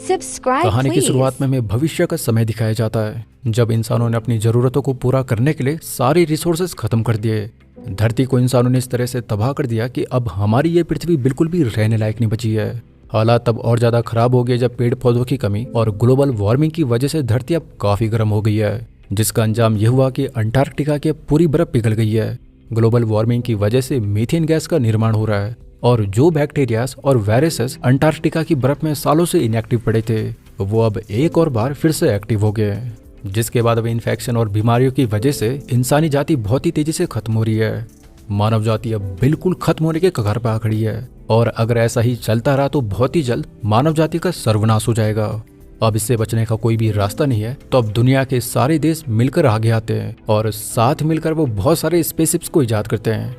Subscribe, कहानी की please. शुरुआत में हमें भविष्य का समय दिखाया जाता है, जब इंसानों ने अपनी जरूरतों को पूरा करने के लिए सारी रिसोर्सेज खत्म कर दिए। धरती को इंसानों ने इस तरह से तबाह कर दिया कि अब हमारी ये पृथ्वी बिल्कुल भी रहने लायक नहीं बची है। हालात तब और ज्यादा खराब हो गए जब पेड़ पौधों की कमी और ग्लोबल वार्मिंग की वजह से धरती अब काफी गर्म हो गई है, जिसका अंजाम यह हुआ कि अंटार्कटिका की पूरी बर्फ पिघल गई है। ग्लोबल वार्मिंग की वजह से मीथेन गैस का निर्माण हो रहा है और जो बैक्टीरियाज और वायरसेस अंटार्कटिका की बर्फ में सालों से इनएक्टिव पड़े थे, वो अब एक और बार फिर से एक्टिव हो गए, जिसके बाद अब इन्फेक्शन और बीमारियों की वजह से इंसानी जाति बहुत ही तेजी से खत्म हो रही है। मानव जाति अब बिल्कुल खत्म होने के कगार पर आ खड़ी है और अगर ऐसा ही चलता रहा तो बहुत ही जल्द मानव जाति का सर्वनाश हो जाएगा। अब इससे बचने का कोई भी रास्ता नहीं है, तो अब दुनिया के सारे देश मिलकर आगे आते हैं और साथ मिलकर वो बहुत सारे स्पेसशिप्स को इजाद करते हैं।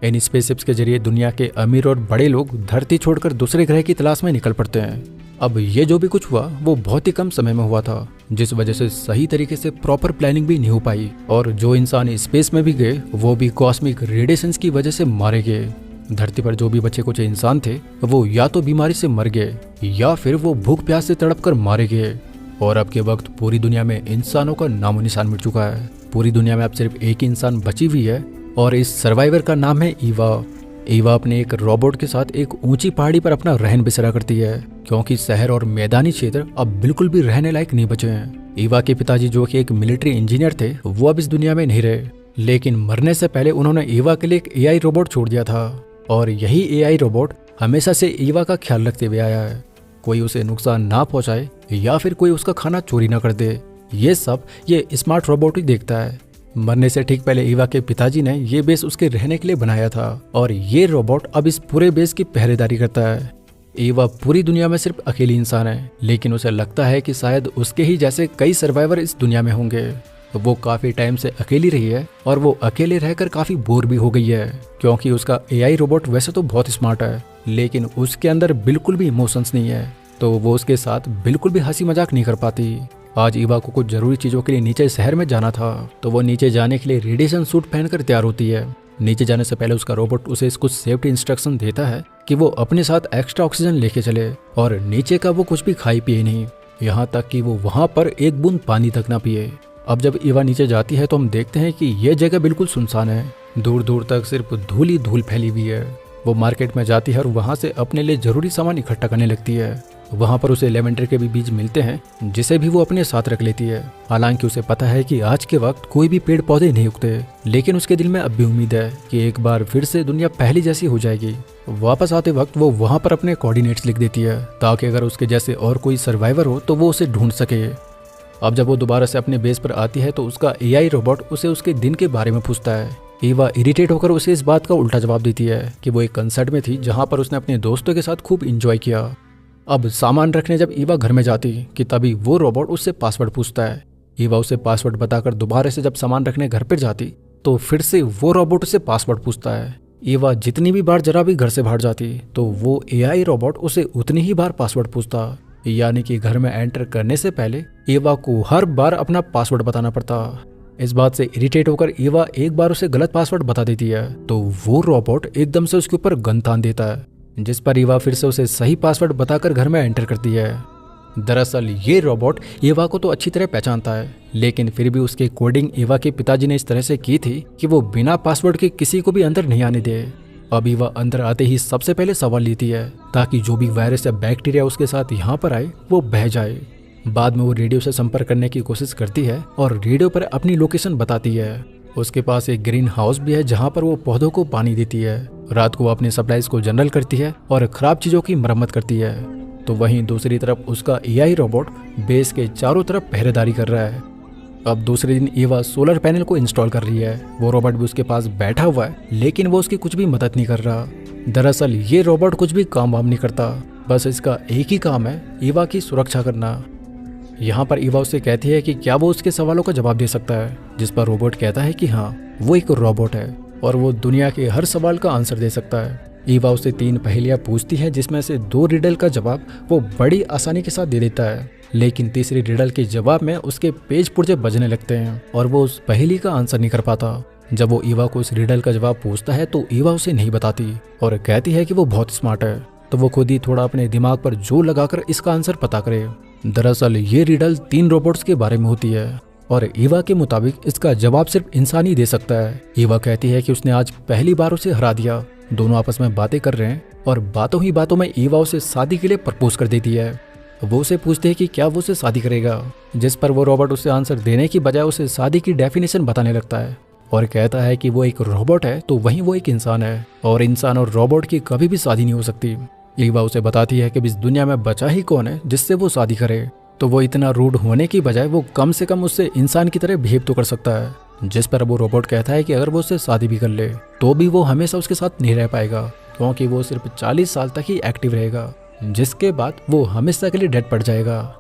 इन स्पेसशिप्स के जरिए दुनिया के अमीर और बड़े लोग धरती छोड़कर दूसरे ग्रह की तलाश में निकल पड़ते हैं। अब ये जो भी कुछ हुआ वो बहुत ही कम समय में हुआ था, जिस वजह से सही तरीके से प्रॉपर प्लानिंग भी नहीं हो पाई और जो इंसान स्पेस में भी गए वो भी कॉस्मिक रेडिएशंस की वजह से मारे गए। धरती पर जो भी बचे कुछ इंसान थे वो या तो बीमारी से मर गए या फिर वो भूख प्यास से तड़प कर मारे गए। और अब के वक्त पूरी दुनिया में इंसानों का नामो निशान मिट चुका है। पूरी दुनिया में अब सिर्फ एक ही इंसान बची हुई है और इस सर्वाइवर का नाम है ईवा। ईवा अपने एक रोबोट के साथ एक ऊंची पहाड़ी पर अपना रहन बसेरा करती है, क्योंकि शहर और मैदानी क्षेत्र अब बिल्कुल भी रहने लायक नहीं बचे हैं। ईवा के पिताजी जो कि एक मिलिट्री इंजीनियर थे, वो अब इस दुनिया में नहीं रहे, लेकिन मरने से पहले उन्होंने ईवा के लिए एक एआई रोबोट छोड़ दिया था और यही एआई रोबोट हमेशा से ईवा का ख्याल रखते हुए आया है। कोई उसे नुकसान ना पहुंचाए या फिर कोई उसका खाना चोरी ना कर दे, ये सब ये स्मार्ट रोबोट ही देखता है। मरने से ठीक पहले ईवा के पिताजी ने ये बेस उसके रहने के लिए बनाया था और ये रोबोट अब इस पूरे बेस की पहरेदारी करता है। ईवा पूरी दुनिया में सिर्फ अकेली इंसान है, लेकिन उसे लगता है कि शायद उसके ही जैसे कई सर्वाइवर इस दुनिया में होंगे। वो काफी टाइम से अकेली रही है और वो अकेले रहकर काफी बोर भी हो गई है, क्योंकि उसका एआई रोबोट वैसे तो बहुत स्मार्ट है, लेकिन उसके अंदर बिल्कुल भी इमोशंस नहीं है, तो वो उसके साथ बिल्कुल भी हंसी मजाक नहीं कर पाती। आज ईवा को कुछ जरूरी चीजों के लिए नीचे शहर में जाना था, तो वो नीचे जाने के लिए रेडिएशन सूट पहनकर तैयार होती है। नीचे जाने से पहले उसका रोबोट उसे कुछ सेफ्टी इंस्ट्रक्शन देता है कि वो अपने साथ एक्स्ट्रा ऑक्सीजन लेके चले और नीचे का वो कुछ भी खाई पिए नहीं, यहाँ तक कि वो वहाँ पर एक बूंद पानी तक ना पिए। अब जब ईवा नीचे जाती है तो हम देखते हैं कि यह जगह बिल्कुल सुनसान है, दूर दूर तक सिर्फ धूल ही धूल फैली हुई है। वो मार्केट में जाती है और वहाँ से अपने लिए जरूरी सामान इकट्ठा करने लगती है। वहाँ पर उसे लेवेंडर के भी बीज मिलते हैं, जिसे भी वो अपने साथ रख लेती है। हालांकि उसे पता है कि आज के वक्त कोई भी पेड़ पौधे नहीं उगते, लेकिन उसके दिल में अब भी उम्मीद है कि एक बार फिर से दुनिया पहली जैसी हो जाएगी। वापस आते वक्त वो वहाँ पर अपने कोऑर्डिनेट्स लिख देती है, ताकि अगर उसके जैसे और कोई सर्वाइवर हो तो वो उसे ढूंढ सके। अब जब वो दोबारा से अपने बेस पर आती है तो उसका एआई रोबोट उसे उसके दिन के बारे में पूछता है। ईवा इरिटेट होकर उसे इस बात का उल्टा जवाब देती है कि वो एक कंसर्ट में थी जहाँ पर उसने अपने दोस्तों के साथ खूब इंजॉय किया। अब सामान रखने जब ईवा घर में जाती कि तभी वो रोबोट उससे पासवर्ड पूछता है। ईवा उसे पासवर्ड बताकर दोबारा से जब सामान रखने घर पर जाती तो फिर से वो रोबोट उसे पासवर्ड पूछता है। ईवा जितनी भी बार जरा भी घर से बाहर जाती तो वो एआई रोबोट उसे उतनी ही बार पासवर्ड पूछता, यानी कि घर में एंटर करने से पहले ईवा को हर बार अपना पासवर्ड बताना पड़ता। इस बात से इरिटेट होकर ईवा एक बार उसे गलत पासवर्ड बता देती है तो वो रोबोट एकदम से उसके ऊपर गन तान देता है, जिस पर ईवा फिर से उसे सही पासवर्ड बताकर घर में एंटर करती है। दरअसल ये रोबोट ईवा को तो अच्छी तरह पहचानता है, लेकिन फिर भी उसकी कोडिंग ईवा के पिताजी ने इस तरह से की थी कि वो बिना पासवर्ड के किसी को भी अंदर नहीं आने दे। अब ईवा अंदर आते ही सबसे पहले सवाल लेती है, ताकि जो भी वायरस या बैक्टीरिया उसके साथ यहाँ पर आए वो बह जाए। बाद में वो रेडियो से संपर्क करने की कोशिश करती है और रेडियो पर अपनी लोकेशन बताती है। उसके पास एक ग्रीन हाउस भी है जहाँ पर वो पौधों को पानी देती है। रात को वो अपने सप्लाईज को जनरल करती है और खराब चीजों की मरम्मत करती है। तो वहीं दूसरी तरफ उसका एआई रोबोट बेस के चारों तरफ पहरेदारी कर रहा है। अब दूसरे दिन ईवा सोलर पैनल को इंस्टॉल कर रही है। वो रोबोट भी उसके पास बैठा हुआ है, लेकिन वो उसकी कुछ भी मदद नहीं कर रहा। दरअसल ये रोबोट कुछ भी काम वाम नहीं करता, बस इसका एक ही काम है ईवा की सुरक्षा करना। यहाँ पर ईवा उससे कहती है कि क्या वो उसके सवालों का जवाब दे सकता है, जिस पर रोबोट कहता है कि हाँ, वो एक रोबोट है और वो दुनिया के हर सवाल का आंसर दे सकता है। ईवा उससे 3 पहेलियां पूछती है, जिसमें से 2 रिडल का जवाब वो बड़ी आसानी के साथ दे देता है, लेकिन तीसरी रिडल के जवाब में उसके पेज पुर्जे बजने लगते हैं और वो उस पहेली का आंसर नहीं कर पाता। जब वो ईवा को इस रिडल का जवाब पूछता है तो ईवा उसे नहीं बताती और कहती है कि वो बहुत स्मार्ट है। तो वो खुद ही थोड़ा अपने दिमाग पर जोर लगाकर इसका आंसर पता करे। दरअसल ये रिडल 3 रोबोट्स के बारे में होती है और ईवा के मुताबिक इसका जवाब सिर्फ इंसान ही दे सकता है। ईवा कहती है कि उसने आज पहली बार उसे हरा दिया। दोनों आपस में बातें कर रहे हैं और बातों ही बातों में ईवा उसे शादी के लिए प्रपोज कर देती है। वो उसे पूछते हैं कि क्या वो उसे शादी करेगा, जिस पर वो रोबोट उसे आंसर देने की बजाय उसे शादी की डेफिनेशन बताने लगता है और कहता है कि वो एक रोबोट है तो वहीं वो एक इंसान है और इंसान और रोबोट की कभी भी शादी नहीं हो सकती। ईवा उसे बताती है कि इस दुनिया में बचा ही कौन है जिससे वो शादी करे, तो वो इतना रूड होने की बजाय वो कम से कम उससे इंसान की तरह बिहेव तो कर सकता है। जिस पर वो रोबोट कहता है कि अगर वो उससे शादी भी कर ले तो भी वो हमेशा उसके साथ नहीं रह पाएगा, क्योंकि वो सिर्फ 40 साल तक ही एक्टिव रहेगा, जिसके बाद वो हमेशा के लिए डेड पड़ जाएगा।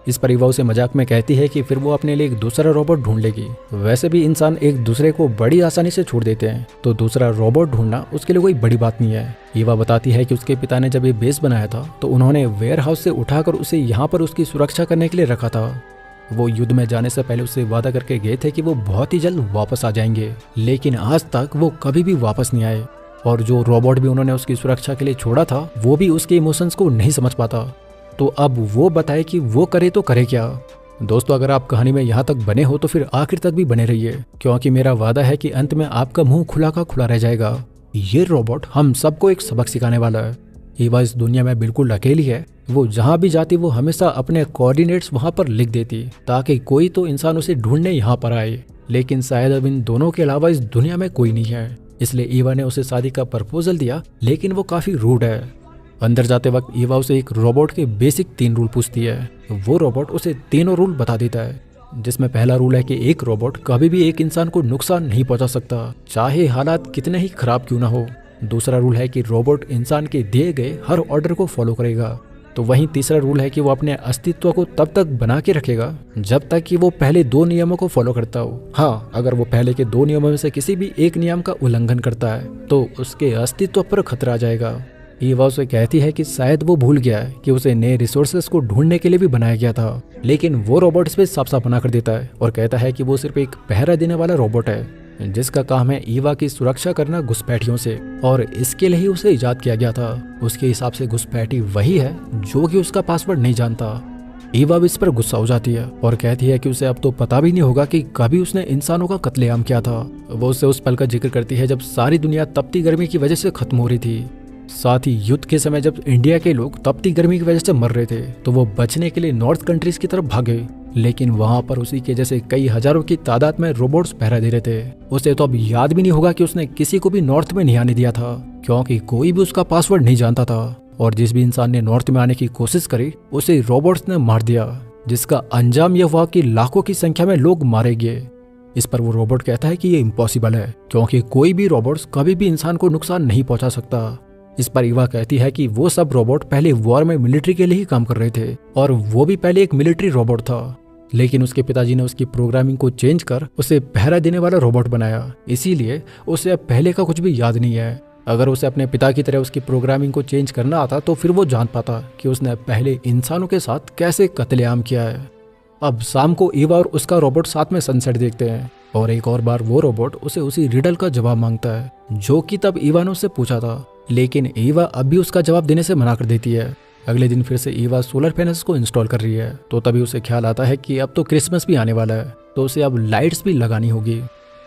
इस पर ईवा उसे मजाक में कहती है कि फिर वो अपने लिए एक दूसरा रोबोट ढूंढ लेगी। वैसे भी इंसान एक दूसरे को बड़ी आसानी से छोड़ देते हैं, तो दूसरा रोबोट ढूंढना उसके लिए कोई बड़ी बात नहीं है। ईवा बताती है कि उसके पिता ने जब ये बेस बनाया था तो उन्होंने वेयर हाउस से उठाकर उसे यहाँ पर उसकी सुरक्षा करने के लिए रखा था। वो युद्ध में जाने से पहले उससे वादा करके गए थे कि वो बहुत ही जल्द वापस आ जाएंगे, लेकिन आज तक वो कभी भी वापस नहीं आए। और जो रोबोट भी उन्होंने उसकी सुरक्षा के लिए छोड़ा था वो भी उसके इमोशंस को नहीं समझ पाता। तो अब वो बताए कि वो करे तो करे क्या। दोस्तों, अगर आप कहानी में यहाँ तक बने हो तो फिर आखिर तक भी बने रहिए, क्योंकि मेरा वादा है कि अंत में आपका मुंह खुला का खुला रह जाएगा। ये रोबोट हम सबको एक सबक सिखाने वाला है। ईवा इस दुनिया में बिल्कुल अकेली है। वो जहाँ भी जाती वो हमेशा अपने कोऑर्डिनेट्स वहाँ पर लिख देती ताकि कोई तो इंसान उसे ढूंढने यहाँ पर आए, लेकिन शायद अब इन दोनों के अलावा इस दुनिया में कोई नहीं है। इसलिए ईवा ने उसे शादी का प्रपोजल दिया, लेकिन वो काफी रूड है। अंदर जाते वक्त ईवा उसे एक रोबोट के बेसिक 3 रूल पूछती है। वो रोबोट उसे तीनों रूल बता देता है, जिसमें पहला रूल है कि एक रोबोट कभी भी एक इंसान को नुकसान नहीं पहुंचा सकता, चाहे हालात कितने ही खराब क्यों ना हो। दूसरा रूल है कि रोबोट इंसान के दिए गए हर ऑर्डर को फॉलो करेगा। तो वहीं तीसरा रूल है कि वो अपने अस्तित्व को तब तक बना के रखेगा जब तक कि वो पहले 2 नियमों को फॉलो करता हो। हाँ, अगर वो पहले के 2 नियमों में से किसी भी एक नियम का उल्लंघन करता है तो उसके अस्तित्व पर खतरा आ जाएगा। ईवा उसे कहती है कि शायद वो भूल गया है कि उसे नए रिसोर्सेस को ढूंढने के लिए भी बनाया गया था, लेकिन वो रोबोट इस पे साफ साफ मना कर देता है और कहता है कि वो सिर्फ एक पहरा देने वाला रोबोट है, जिसका काम है ईवा की सुरक्षा करना घुसपैठियों से, और इसके लिए ही उसे इजाद किया गया था। उसके हिसाब से घुसपैठी वही है जो कि उसका पासवर्ड नहीं जानता। ईवा भी इस पर गुस्सा हो जाती है और कहती है कि उसे अब तो पता भी नहीं होगा कि कभी उसने इंसानों का कत्लेआम किया था। वो उससे उस पल का जिक्र करती है जब सारी दुनिया तपती गर्मी की वजह से खत्म हो रही थी। साथ ही युद्ध के समय जब इंडिया के लोग तपती गर्मी की वजह से मर रहे थे तो वो बचने के लिए नॉर्थ कंट्रीज की तरफ भागे, लेकिन वहां पर उसी के जैसे कई हजारों की तादाद में रोबोट्स पहरा दे रहे थे। उसे तो अब याद भी नहीं होगा कि उसने किसी को भी नॉर्थ में नहीं आने दिया था, क्योंकि कोई भी उसका पासवर्ड नहीं जानता था। और जिस भी इंसान ने नॉर्थ में आने की कोशिश करी उसे रोबोट्स ने मार दिया, जिसका अंजाम यह हुआ कि लाखों की संख्या में लोग मारे गए। इस पर वो रोबोट कहता है कि ये इम्पॉसिबल है, क्योंकि कोई भी रोबोट्स कभी भी इंसान को नुकसान नहीं पहुंचा सकता। इस पर ईवा कहती है कि वो सब रोबोट पहले वॉर में मिलिट्री के लिए ही काम कर रहे थे और वो भी पहले एक मिलिट्री रोबोट था, लेकिन उसके पिताजी ने उसकी प्रोग्रामिंग को चेंज कर उसे पहरा देने वाला रोबोट बनाया, इसीलिए उसे अब पहले का कुछ भी याद नहीं है। अगर उसे अपने पिता की तरह उसकी प्रोग्रामिंग को चेंज करना आता तो फिर वो जान पाता कि उसने पहले इंसानों के साथ कैसे कत्लेआम किया है। अब शाम को ईवा और उसका रोबोट साथ में सनसेट देखते हैं और एक और बार वो रोबोट उसे उसी रिडल का जवाब मांगता है जो कि तब ईवा ने उससे पूछा था, लेकिन ईवा अब भी उसका जवाब देने से मना कर देती है। अगले दिन फिर से ईवा सोलर पैनल्स को इंस्टॉल कर रही है, तो तभी उसे ख्याल आता है कि अब तो क्रिसमस भी आने वाला है, तो उसे अब लाइट्स भी लगानी होगी।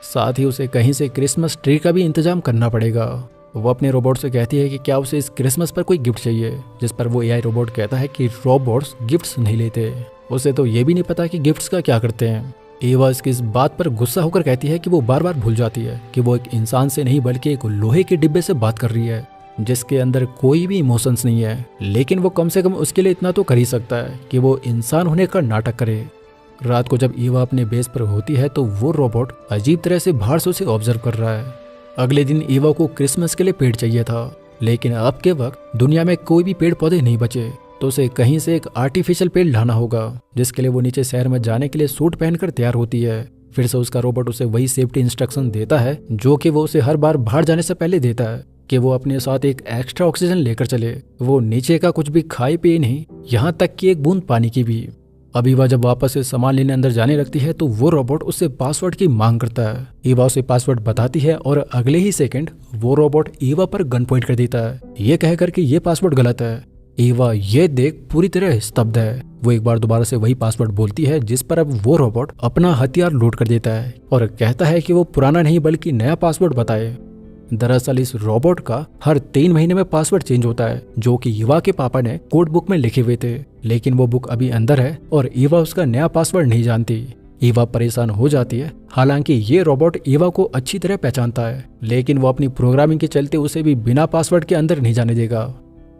साथ ही उसे कहीं से क्रिसमस ट्री का भी इंतजाम करना पड़ेगा। वो अपने रोबोट से कहती है कि क्या उसे इस क्रिसमस पर कोई गिफ्ट चाहिए, जिस पर वो एआई रोबोट कहता है कि रोबोट्स गिफ्ट्स नहीं लेते, उसे तो ये भी नहीं पता कि गिफ्ट्स का क्या करते हैं। ईवा इसकी इस बात पर गुस्सा होकर कहती है कि वो बार बार भूल जाती है कि वो एक इंसान से नहीं बल्कि एक लोहे के डिब्बे से बात कर रही है, जिसके अंदर कोई भी इमोशंस नहीं है, लेकिन वो कम से कम उसके लिए इतना तो कर ही सकता है कि वो इंसान होने का नाटक करे। रात को जब ईवा अपने बेस पर होती है तो वो रोबोट अजीब तरह से बाहर से उसे ऑब्जर्व कर रहा है। अगले दिन ईवा को क्रिसमस के लिए पेड़ चाहिए था, लेकिन अब के वक्त दुनिया में कोई भी पेड़ पौधे नहीं बचे, तो उसे कहीं से एक आर्टिफिशियल पेड़ लाना होगा, जिसके लिए वो नीचे शहर में जाने के लिए सूट पहनकर तैयार होती है। फिर से उसका रोबोट उसे वही सेफ्टी इंस्ट्रक्शन देता है जो कि वो उसे हर बार बाहर जाने से पहले देता है कि वो अपने साथ एक एक्स्ट्रा ऑक्सीजन लेकर चले। वो नीचे का कुछ भी खाए पिए नहीं, यहाँ तक कि एक बूंद पानी की भी। अब ईवा जब वापस से सामान लेने अंदर जाने लगती है तो वो रोबोट उससे पासवर्ड की मांग करता है। ईवा उसे पासवर्ड बताती है और अगले ही सेकंड वो रोबोट ईवा पर गन पॉइंट कर देता है, ये कहकर कि ये पासवर्ड गलत है। ईवा ये देख पूरी तरह स्तब्ध है। वो एक बार दोबारा से वही पासवर्ड बोलती है, जिस पर अब वो रोबोट अपना हथियार लोड कर देता है और कहता है कि वो पुराना नहीं बल्कि नया पासवर्ड बताए। दरअसल इस रोबोट का हर 3 महीने में पासवर्ड चेंज होता है, जो कि ईवा के पापा ने कोड बुक में लिखे हुए थे, लेकिन वो बुक अभी अंदर है और ईवा उसका नया पासवर्ड नहीं जानती। ईवा परेशान हो जाती है। हालांकि ये रोबोट ईवा को अच्छी तरह पहचानता है, लेकिन वो अपनी प्रोग्रामिंग के चलते उसे भी बिना पासवर्ड के अंदर नहीं जाने देगा।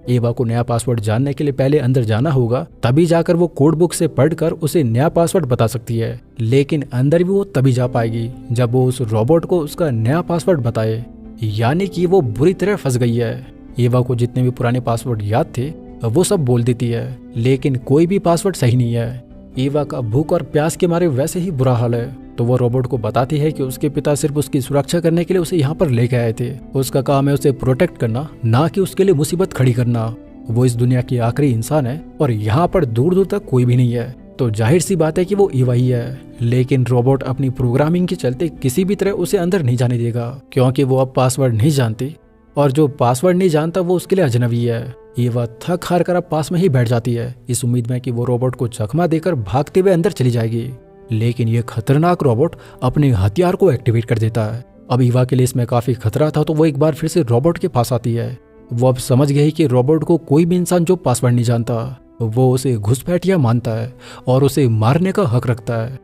ईवा को नया पासवर्ड जानने के लिए पहले अंदर जाना होगा, तभी जाकर वो कोड बुक से पढ़कर उसे नया पासवर्ड बता सकती है। लेकिन अंदर भी वो तभी जा पाएगी जब वो उस रोबोट को उसका नया पासवर्ड बताए, यानी कि वो बुरी तरह फंस गई है। ईवा को जितने भी पुराने पासवर्ड याद थे वो सब बोल देती है, लेकिन कोई भी पासवर्ड सही नहीं है। ईवा का भूख और प्यास के मारे वैसे ही बुरा हाल है, तो वो रोबोट को बताती है कि उसके पिता सिर्फ उसकी सुरक्षा करने के लिए उसे यहाँ पर लेके आए थे। उसका काम है उसे प्रोटेक्ट करना, ना कि उसके लिए मुसीबत खड़ी करना। वो इस दुनिया की आखिरी इंसान है और यहाँ पर दूर दूर तक कोई भी नहीं है, तो जाहिर सी बात है कि वो ईवा ही है। लेकिन रोबोट अपनी प्रोग्रामिंग के चलते किसी भी तरह उसे अंदर नहीं जाने देगा, क्योंकि वो अब पासवर्ड नहीं जानती और जो पासवर्ड नहीं जानता वो उसके लिए अजनबी है। ईवा थक हार कर अब पास में ही बैठ जाती है, इस उम्मीद में कि वो रोबोट को चकमा देकर भागते हुए अंदर चली जाएगी। लेकिन ये खतरनाक रोबोट अपने हथियार को एक्टिवेट कर देता है। अब ईवा के लिए इसमें काफी खतरा था, तो वो एक बार फिर से रोबोट के पास आती है। वो अब समझ गई कि रोबोट को कोई भी इंसान जो पासवर्ड नहीं जानता वो उसे घुसपैठिया मानता है और उसे मारने का हक रखता है।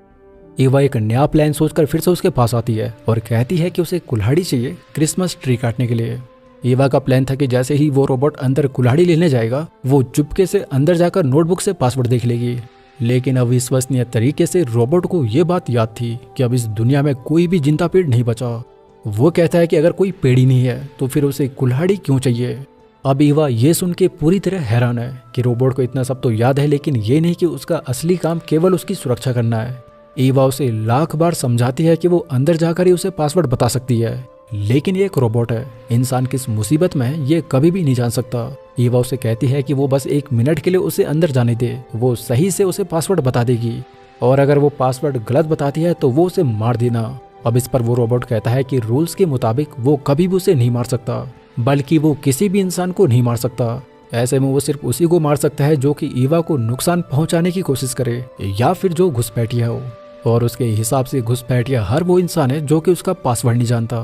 ईवा एक नया प्लान सोचकर फिर से उसके पास आती है और कहती है कि उसे कुल्हाड़ी चाहिए क्रिसमस ट्री काटने के लिए। ईवा का प्लान था कि जैसे ही वो रोबोट अंदर कुल्हाड़ी लेने जाएगा, वो चुपके से अंदर जाकर नोटबुक से पासवर्ड देख लेगी। लेकिन अविश्वसनीय तरीके से रोबोट को ये बात याद थी कि अब इस दुनिया में कोई भी जिंदा पेड़ नहीं बचा। वो कहता है कि अगर कोई पेड़ ही नहीं है तो फिर उसे कुल्हाड़ी क्यों चाहिए। अब ईवा ये सुन के पूरी तरह हैरान है कि रोबोट को इतना सब तो याद है, लेकिन ये नहीं कि उसका असली काम केवल उसकी सुरक्षा करना है। ईवा उसे लाख बार समझाती है कि वो अंदर जाकर ही उसे पासवर्ड बता सकती है, लेकिन ये एक रोबोट है, इंसान किस मुसीबत में है ये कभी भी नहीं जान सकता। ईवा उसे कहती है कि वो बस 1 मिनट के लिए उसे अंदर जाने दे, वो सही से उसे पासवर्ड बता देगी, और अगर वो पासवर्ड गलत बताती है तो वो उसे मार देना। अब इस पर वो रोबोट कहता है कि रूल्स के मुताबिक वो कभी भी उसे नहीं मार सकता, बल्कि वो किसी भी इंसान को नहीं मार सकता। ऐसे में वो सिर्फ उसी को मार सकता है जो कि ईवा को नुकसान पहुंचाने की कोशिश करे या फिर जो घुसपैठिया हो, और उसके हिसाब से घुसपैठिया हर वो इंसान है जो कि उसका पासवर्ड नहीं जानता।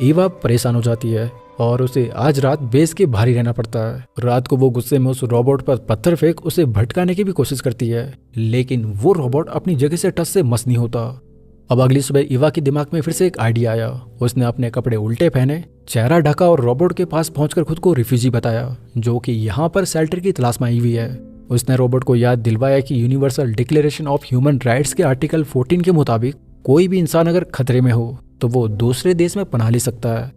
ईवा परेशान हो जाती है और उसे आज रात बेस के भारी रहना पड़ता है। रात को वो गुस्से में उस रोबोट पर पत्थर फेंक उसे भटकाने की भी कोशिश करती है, लेकिन वो रोबोट अपनी जगह से टस से मस नहीं होता। अब अगली सुबह ईवा के दिमाग में फिर से एक आइडिया आया। उसने अपने कपड़े उल्टे पहने, चेहरा ढका और रोबोट के पास पहुंचकर खुद को रिफ्यूजी बताया, जो कि यहाँ पर शेल्टर की तलाश में आई हुई है। उसने रोबोट को याद दिलवाया कि universal declaration of human rights के आर्टिकल 14 के मुताबिक कोई भी इंसान अगर खतरे में हो तो वो दूसरे देश में पनाह ले सकता है।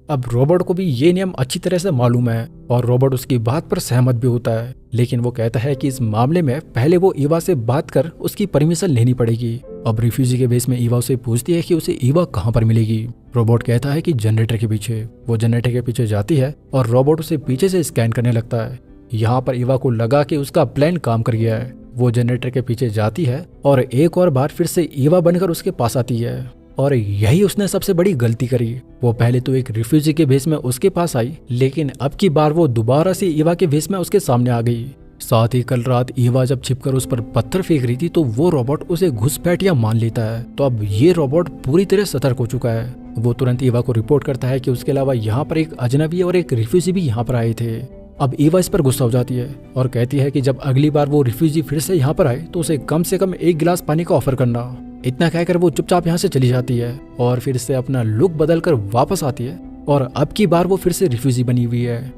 अब रोबोट को भी ये नियम अच्छी तरह से मालूम है और रोबोट उसकी बात पर सहमत भी होता है, लेकिन वो कहता है कि इस मामले में पहले वो ईवा से बात कर उसकी परमिशन लेनी पड़ेगी। अब रिफ्यूजी के बेस में ईवा उसे पूछती है कि उसे ईवा कहाँ पर मिलेगी। रोबोट कहता है कि जनरेटर के पीछे। वो जनरेटर के पीछे जाती है और रोबोट उसे पीछे से स्कैन करने लगता है। यहाँ पर ईवा को लगा कि उसका प्लान काम कर गया है। वो जनरेटर के पीछे जाती है और एक और बार फिर से ईवा बनकर उसके पास आती है, और यही उसने सबसे बड़ी गलती करी। वो पहले तो एक रिफ्यूजी के भेस में उसके पास आई, लेकिन अब की बार वो दोबारा से ईवा के भेस में उसके सामने आ गई। साथ ही कल रात ईवा जब छिपकर उस पर पत्थर फेंक रही थी तो वो रोबोट उसे घुसपैठिया मान लेता है। तो अब ये रोबोट पूरी तरह सतर्क हो चुका है। वो तुरंत ईवा को रिपोर्ट करता है कि उसके अलावा यहाँ पर एक अजनबी और एक रिफ्यूजी भी यहाँ पर आए थे। अब ईवा इस पर गुस्सा हो जाती है और कहती है कि जब अगली बार वो रिफ्यूजी फिर से यहाँ पर आए तो उसे कम से कम 1 गिलास पानी का ऑफर करना। इतना कहकर वो चुपचाप यहाँ से चली जाती है और फिर से अपना लुक बदल कर वापस आती है, और अब की बार वो फिर से रिफ्यूजी बनी हुई है।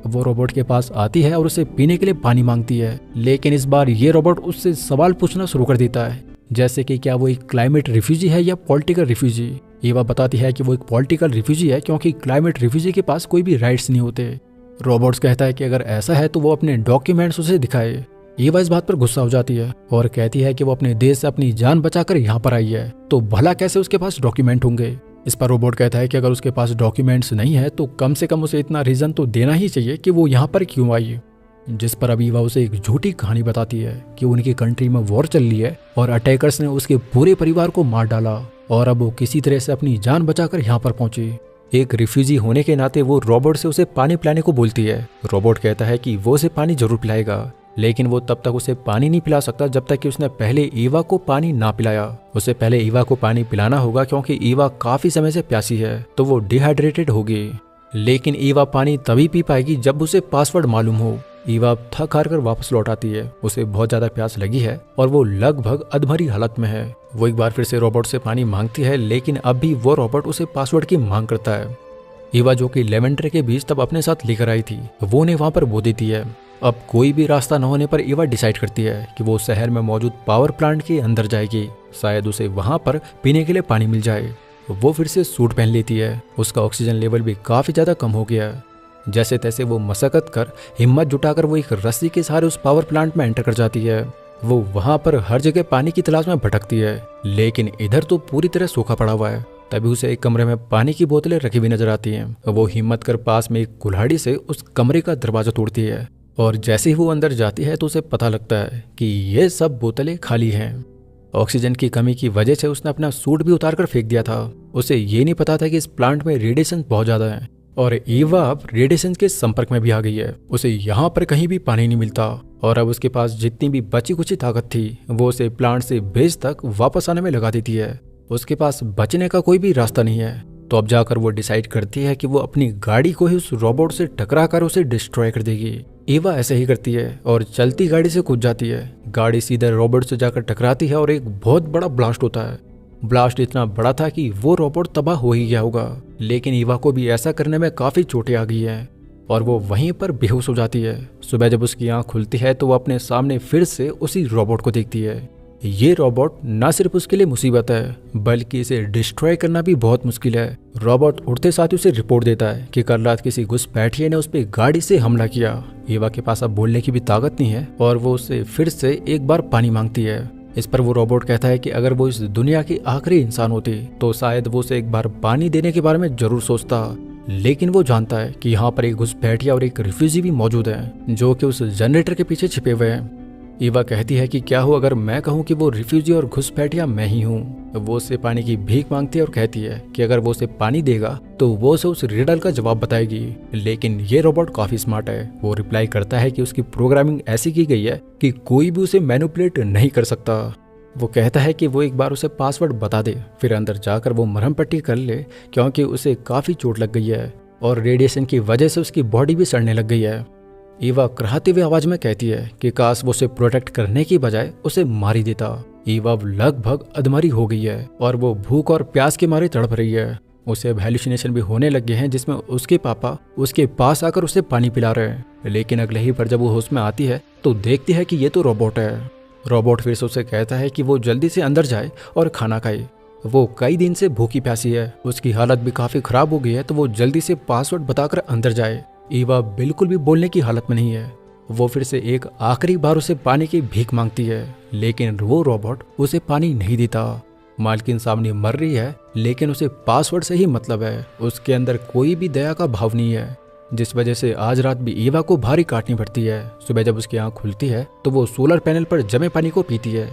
वो रोबोट के पास आती है और उसे पीने के लिए पानी मांगती है, लेकिन इस बार ये रोबोट उससे सवाल पूछना शुरू कर देता है, जैसे कि क्या वो एक क्लाइमेट रिफ्यूजी है या पॉलिटिकल रिफ्यूजी। ईवा बताती है कि वो एक पॉलिटिकल रिफ्यूजी है क्योंकि क्लाइमेट रिफ्यूजी के पास कोई भी राइट्स नहीं होते। रोबोट्स कहता है कि अगर ऐसा है तो वो अपने डॉक्यूमेंट्स उसे दिखाए। ईवा इस बात पर गुस्सा हो जाती है और कहती है कि वो अपने देश से अपनी जान बचाकर यहाँ पर आई है, तो भला कैसे उसके पास डॉक्यूमेंट होंगे। इस पर रोबोट कहता है कि अगर उसके पास डॉक्यूमेंट्स नहीं है तो कम से कम उसे इतना रीजन तो देना ही चाहिए कि वो यहाँ पर क्यों आई। जिस पर अब ईवा उसे एक झूठी कहानी बताती है कि उनकी कंट्री में वॉर चल रही है और अटैकर्स ने उसके पूरे परिवार को मार डाला और अब वो किसी तरह से अपनी जान बचाकर यहाँ पर पहुंची। एक रिफ्यूजी होने के नाते वो रोबोट से उसे पानी पिलाने को बोलती है। रोबोट कहता है कि वो उसे पानी जरूर पिलाएगा, लेकिन वो तब तक उसे पानी नहीं पिला सकता जब तक कि उसने पहले ईवा को पानी ना पिलाया। उसे पहले ईवा को पानी पिलाना होगा क्योंकि ईवा काफी समय से प्यासी है, तो वो डिहाइड्रेटेड होगी। लेकिन ईवा पानी तभी पी पाएगी जब उसे पासवर्ड मालूम हो। ईवा थक हार कर वापस लौट आती है। उसे बहुत ज्यादा प्यास लगी है और वो लगभग अधमरी हालत में है। वो एक बार फिर से रोबोट से पानी मांगती है, लेकिन अब भी वो रोबोट उसे पासवर्ड की मांग करता है। ईवा जो कि लेवेंडर के बीज तब अपने साथ लेकर आई थी, वो उन्हें वहां पर बो देती है। अब कोई भी रास्ता न होने पर ईवा डिसाइड करती है कि वो शहर में मौजूद पावर प्लांट के अंदर जाएगी, शायद उसे वहां पर पीने के लिए पानी मिल जाए। वो फिर से सूट पहन लेती है। उसका ऑक्सीजन लेवल भी काफी ज्यादा कम हो गया है। जैसे तैसे वो मशक्कत कर हिम्मत जुटाकर वो एक रस्सी के सहारे उस पावर प्लांट में एंटर कर जाती है। वो वहां पर हर जगह पानी की तलाश में भटकती है, लेकिन इधर तो पूरी तरह सूखा पड़ा हुआ है। तभी उसे एक कमरे में पानी की बोतलें रखी हुई नजर आती हैं। वो हिम्मत कर पास में एक कुल्हाड़ी से उस कमरे का दरवाजा तोड़ती है और जैसे ही वो अंदर जाती है तो उसे पता लगता है कि ये सब बोतलें खाली हैं। ऑक्सीजन की कमी की वजह से उसने अपना सूट भी उतार कर फेंक दिया था। उसे ये नहीं पता था कि इस प्लांट में रेडिएशन बहुत ज्यादा है और ईवा अब रेडिएशन के संपर्क में भी आ गई है। उसे यहाँ पर कहीं भी पानी नहीं मिलता और अब उसके पास जितनी भी बची कुची ताकत थी वो उसे प्लांट से बेस तक वापस आने में लगा देती है। उसके पास बचने का कोई भी रास्ता नहीं है। तो अब जाकर वो डिसाइड करती है कि वो अपनी गाड़ी को ही उस रोबोट से टकरा कर उसे डिस्ट्रॉय कर देगी। ईवा ऐसे ही करती है और चलती गाड़ी से कूद जाती है। गाड़ी सीधे रोबोट से जाकर टकराती है और एक बहुत बड़ा ब्लास्ट होता है। ब्लास्ट इतना बड़ा था कि वो रोबोट तबाह हो ही गया होगा, लेकिन ईवा को भी ऐसा करने में काफी चोटें आ गई हैं और वो वहीं पर बेहोश हो जाती है। सुबह जब उसकी आंख खुलती है तो वो अपने सामने फिर से उसी रोबोट को देखती है। ये रोबोट न सिर्फ उसके लिए मुसीबत है, बल्कि इसे डिस्ट्रॉय करना भी बहुत मुश्किल है। रोबोट उड़ते साथ ही उसे रिपोर्ट देता है कि कल रात किसी घुसपैठिए ने उस पर गाड़ी से हमला किया। ईवा के पास अब बोलने की भी ताकत नहीं है और वो उससे फिर से एक बार पानी मांगती है। इस पर वो रोबोट कहता है कि अगर वो इस दुनिया की आखिरी इंसान होती तो शायद वो उसे एक बार पानी देने के बारे में जरूर सोचता, लेकिन वो जानता है कि यहाँ पर एक घुसपैठिया और एक रिफ्यूजी भी मौजूद है जो कि उस जनरेटर के पीछे छिपे हुए हैं। ईवा कहती है कि क्या हो अगर मैं कहूँ कि वो रिफ्यूजी और घुसपैठिया मैं ही हूँ। वो उससे पानी की भीख मांगती है और कहती है कि अगर वो उसे पानी देगा तो वो उसे उस रिडल का जवाब बताएगी। लेकिन ये रोबोट काफी स्मार्ट है। वो रिप्लाई करता है कि उसकी प्रोग्रामिंग ऐसी की गई है कि कोई भी उसे मैनिपुलेट नहीं कर सकता। वो कहता है कि वो एक बार उसे पासवर्ड बता दे, फिर अंदर जाकर वो मरहम पट्टी कर ले क्योंकि उसे काफी चोट लग गई है और रेडिएशन की वजह से उसकी बॉडी भी सड़ने लग गई है। ईवा कराहती हुई आवाज में कहती है कि काश वो उसे प्रोटेक्ट करने की बजाय उसे मार ही देता। ईवा लगभग अधमरी हो गई है और वो भूख और प्यास के मारे तड़प रही है। उसे अब हेलुसिनेशन भी होने लगे हैं जिसमें उसके पापा उसके पास आकर उसे पानी पिला रहे हैं। लेकिन अगले ही पर जब वो होश में आती है तो देखती है कि ये तो रोबोट है। रोबोट फिर से उसे कहता है कि वो जल्दी से अंदर जाए और खाना खाए। वो कई दिन से भूखी प्यासी है, उसकी हालत भी काफी खराब हो गई है, तो वो जल्दी से पासवर्ड बताकर अंदर जाए। ईवा बिल्कुल भी बोलने की हालत में नहीं है। वो फिर से एक आखिरी बार उसे पानी की भीख मांगती है, लेकिन वो रोबोट उसे पानी नहीं देता। मालकिन सामने मर रही है, लेकिन उसे पासवर्ड से ही मतलब है। उसके अंदर कोई भी दया का भाव नहीं है, जिस वजह से आज रात भी ईवा को भारी काटनी पड़ती है। सुबह जब उसकी आंख खुलती है तो वो सोलर पैनल पर जमे पानी को पीती है।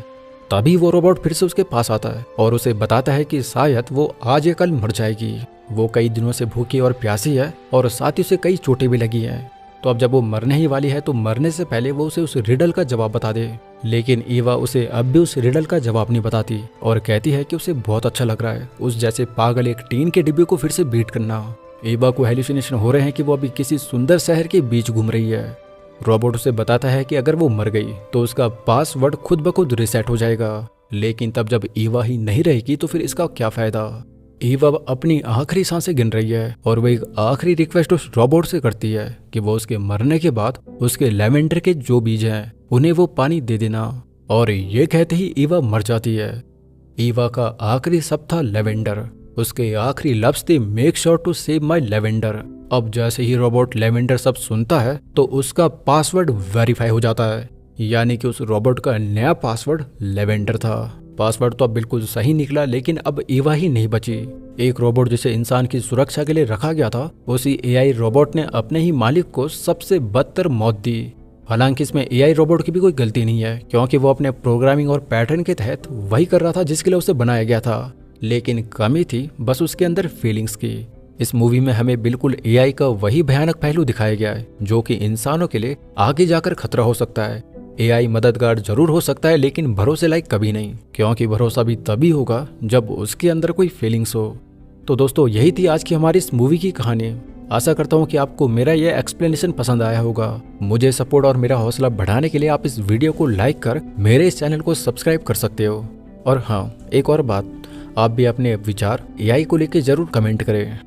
तभी वो रोबोट फिर से उसके पास आता है और उसे बताता है कि शायद वो आज या कल मर जाएगी। वो कई दिनों से भूखी और प्यासी है और साथ ही उसे कई चोटें भी लगी हैं। तो अब जब वो मरने ही वाली है तो मरने से पहले वो उसे उस रिडल का जवाब बता दे। लेकिन ईवा उसे अब भी उस रिडल का जवाब नहीं बताती और कहती है कि उसे बहुत अच्छा लग रहा है उस जैसे पागल एक टीन के डिब्बे को फिर से बीट करना। ईवा को हेलुसिनेशन हो रहे हैं कि वो अभी किसी सुंदर शहर के बीच घूम रही है। रोबोट उसे बताता है कि अगर वो मर गई तो उसका पासवर्ड खुद ब खुद रिसेट हो जाएगा। लेकिन तब जब ईवा ही नहीं रहेगी तो फिर इसका क्या फायदा। ईवा अपनी आखिरी सांसें गिन रही है और वो एक आखिरी रिक्वेस्ट उस रोबोट से करती है कि वो उसके मरने के बाद उसके लेवेंडर के जो बीज हैं उन्हें वो पानी दे देना। और ये कहते ही ईवा मर जाती है। ईवा का आखिरी शब्द था लेवेंडर। उसके आखिरी लफ्ज थे make sure to save my lavender. अब जैसे ही रोबोट लेवेंडर शब्द सुनता है तो उसका पासवर्ड वेरीफाई हो जाता है, यानी कि उस रोबोट का नया पासवर्ड लेवेंडर था। पासवर्ड तो अब बिल्कुल सही निकला, लेकिन अब ईवा ही नहीं बची। एक रोबोट जिसे इंसान की सुरक्षा के लिए रखा गया था, उसी एआई रोबोट ने अपने ही मालिक को सबसे बदतर मौत दी। हालांकि इसमें एआई रोबोट की भी कोई गलती नहीं है, क्योंकि वो अपने प्रोग्रामिंग और पैटर्न के तहत वही कर रहा था जिसके लिए उसे बनाया गया था। लेकिन कमी थी बस उसके अंदर फीलिंग्स की। इस मूवी में हमें बिल्कुल एआई का वही भयानक पहलू दिखाया गया है जो कि इंसानों के लिए आगे जाकर खतरा हो सकता है। एआई मददगार जरूर हो सकता है, लेकिन भरोसे लायक कभी नहीं, क्योंकि भरोसा भी तभी होगा जब उसके अंदर कोई फीलिंग्स हो। तो दोस्तों, यही थी आज की हमारी इस मूवी की कहानी। आशा करता हूँ कि आपको मेरा ये एक्सप्लेनेशन पसंद आया होगा। मुझे सपोर्ट और मेरा हौसला बढ़ाने के लिए आप इस वीडियो को लाइक कर मेरे इस चैनल को सब्सक्राइब कर सकते हो। और हाँ, एक और बात, आप भी अपने विचार एआई को लेकर जरूर कमेंट करें।